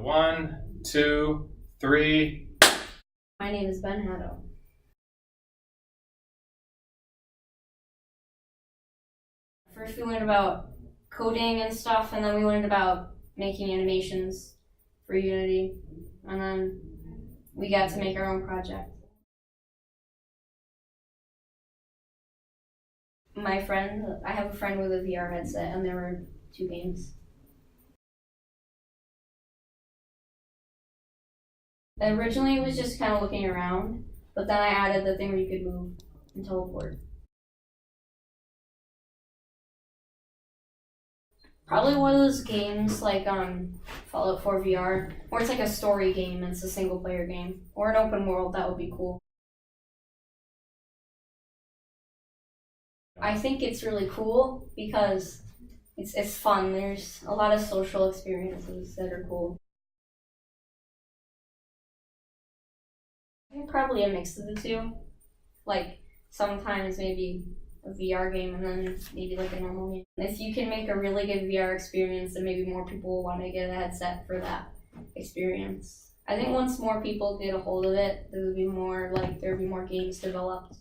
1, 2, 3. My name is Hatto. First we learned about coding and stuff, and then we learned about making animations for Unity, and then we got to make our own project. I have a friend with a VR headset, and there were 2 games. Originally, it was just kind of looking around, but then I added the thing where you could move and teleport. Probably one of those games like Fallout 4 VR, where it's like a story game and it's a single player game, or an open world. That would be cool. I think it's really cool because it's fun. There's a lot of social experiences that are cool. Probably a mix of the two. Like sometimes maybe a VR game and then maybe like a normal game. If you can make a really good VR experience, then maybe more people will want to get a headset for that experience. I think once more people get a hold of it, there'd be more games developed.